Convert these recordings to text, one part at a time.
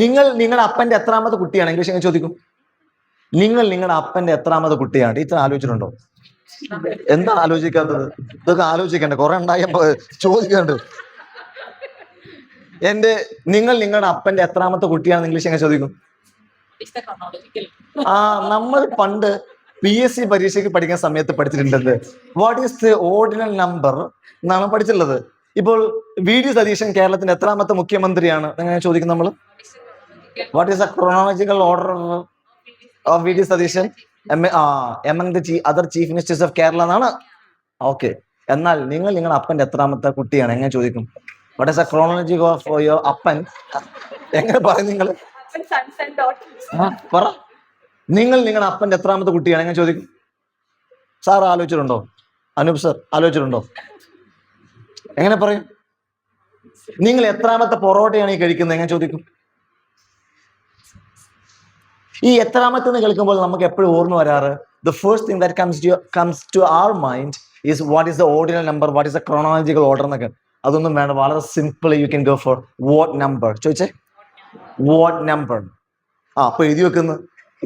നിങ്ങൾ നിങ്ങളുടെ അപ്പന്റെ എത്രാമത്തെ കുട്ടിയാണ്? ഇംഗ്ലീഷ് എങ്ങനെ ചോദിക്കും? നിങ്ങൾ നിങ്ങളുടെ അപ്പന്റെ എത്രാമത്തെ കുട്ടിയാണ്? ടീച്ചർ ആലോചിച്ചിട്ടുണ്ടോ? എന്താ ആലോചിക്കാത്തത്? ഇതൊക്കെ ആലോചിക്കണ്ടേ? കുറെ ഉണ്ടായപ്പോ ചോദിക്കണ്ട്. നിങ്ങൾ നിങ്ങളുടെ അപ്പന്റെ എത്രാമത്തെ കുട്ടിയാണ്? ഇംഗ്ലീഷ് എങ്ങനെ ചോദിക്കും? നമ്മൾ പണ്ട് PSC പരീക്ഷയ്ക്ക് പഠിക്കുന്ന സമയത്ത് പഠിച്ചിട്ടുണ്ടത് what is the ordinal number എന്നാണ് പഠിച്ചിട്ടുള്ളത്. ഇപ്പോൾ VD സതീശൻ കേരളത്തിന്റെ എത്രാമത്തെ മുഖ്യമന്ത്രിയാണ് എങ്ങനെ ചോദിക്കും നമ്മൾ? What is the chronological order of VD Satheesan among the other chief ministers of Kerala എന്നാണ്. ഓക്കെ, എന്നാൽ നിങ്ങൾ നിങ്ങളുടെ അപ്പന്റെ എത്രാമത്തെ കുട്ടിയാണ് എങ്ങനെ ചോദിക്കും? What is the chronology of your അപ്പൻ? എങ്ങനെ പറയും നിങ്ങൾ? പറ. നിങ്ങൾ നിങ്ങളുടെ അപ്പന്റെ എത്രാമത്തെ കുട്ടിയാണ് എങ്ങനെ ചോദിക്കും? സാർ ആലോചിച്ചിട്ടുണ്ടോ? അനൂപ് സർ ആലോചിച്ചിട്ടുണ്ടോ? എങ്ങനെ പറയും? നിങ്ങൾ എത്രാമത്തെ പൊറോട്ടയാണ് ഈ കഴിക്കുന്നത് എങ്ങനെ ചോദിക്കും? ഈ എത്രാമത്തെ കേൾക്കുമ്പോൾ നമുക്ക് എപ്പോഴും ഓർമ്മ വരാറ് the first thing that comes to our mind is what is the ordinal number, what is the chronological order എന്നൊക്കെ. അതൊന്നും വേണ്ട, വളരെ simple. You can go for what number. ചോദിച്ചേ, what number. അപ്പൊ എഴുതി വെക്കുന്നു.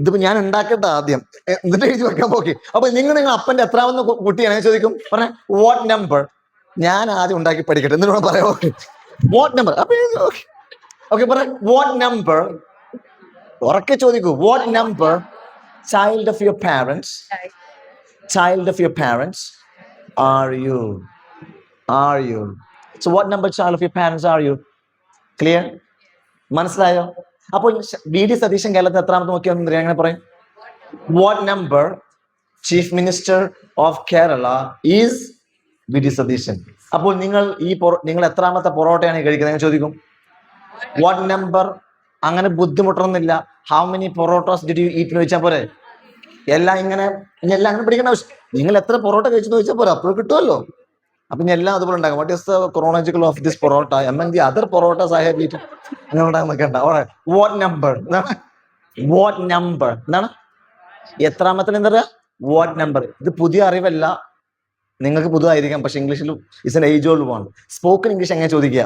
ഇതിപ്പോ ഞാൻ ഉണ്ടാക്കട്ടെ ആദ്യം, എന്നിട്ട് എഴുതി വെക്കാൻ പോക്കി. അപ്പൊ നിങ്ങൾ അപ്പന്റെ എത്രാമത്തെ കുട്ടിയാണ് ചോദിക്കും? പറഞ്ഞ വാട്ട് നമ്പർ. ഞാൻ ആദ്യം ഉണ്ടാക്കി പഠിക്കട്ടെ എന്നിട്ട് പറയാം. Okay, what number. അപ്പൊ ഓക്കെ പറ, വാട്ട് നമ്പർ. ഉറക്കെ ചോദിക്കൂ. What number child of your parents are you? So what number child of your parents are you? Clear? മനസ്സിലായോ? അപ്പോൾ VD സതീശൻ കേരളത്തിൽ എത്രാമത്തെ മുഖ്യമന്ത്രി അങ്ങനെ പറയും? What number chief minister of Kerala is VD Satheesan. അപ്പോൾ നിങ്ങൾ എത്രാമത്തെ പൊറോട്ടയാണ് കഴിക്കുന്നത് ചോദിക്കും? What number. അങ്ങനെ ബുദ്ധിമുട്ടൊന്നുമില്ല. How many porottas did you eat എന്ന് ചോദിച്ചാൽ പോരെ? എല്ലാം അങ്ങനെ പഠിക്കേണ്ട ആവശ്യം. നിങ്ങൾ എത്ര പൊറോട്ട കഴിച്ചെന്ന് ചോദിച്ചാൽ പോരെ, അപ്പോൾ കിട്ടുമല്ലോ. അപ്പൊ ഞാൻ എല്ലാം അതുപോലെ ഉണ്ടാകും. What is the chronological of this parotta among the other porottas I have eaten. അങ്ങനെ ഉണ്ടാകുന്നൊക്കെ ഉണ്ടാവും. വാട്ട് നമ്പർ എന്താണ്? വാട്ട് നമ്പർ എന്താണ്? എത്രാമത്തെ എന്താ പറയുക? What number. ഇത് പുതിയ അറിവല്ല, നിങ്ങൾക്ക് പുതുതായിരിക്കാം, പക്ഷെ ഇംഗ്ലീഷിൽ it's an age old one. Spoken English എങ്ങനെ ചോദിക്കുക?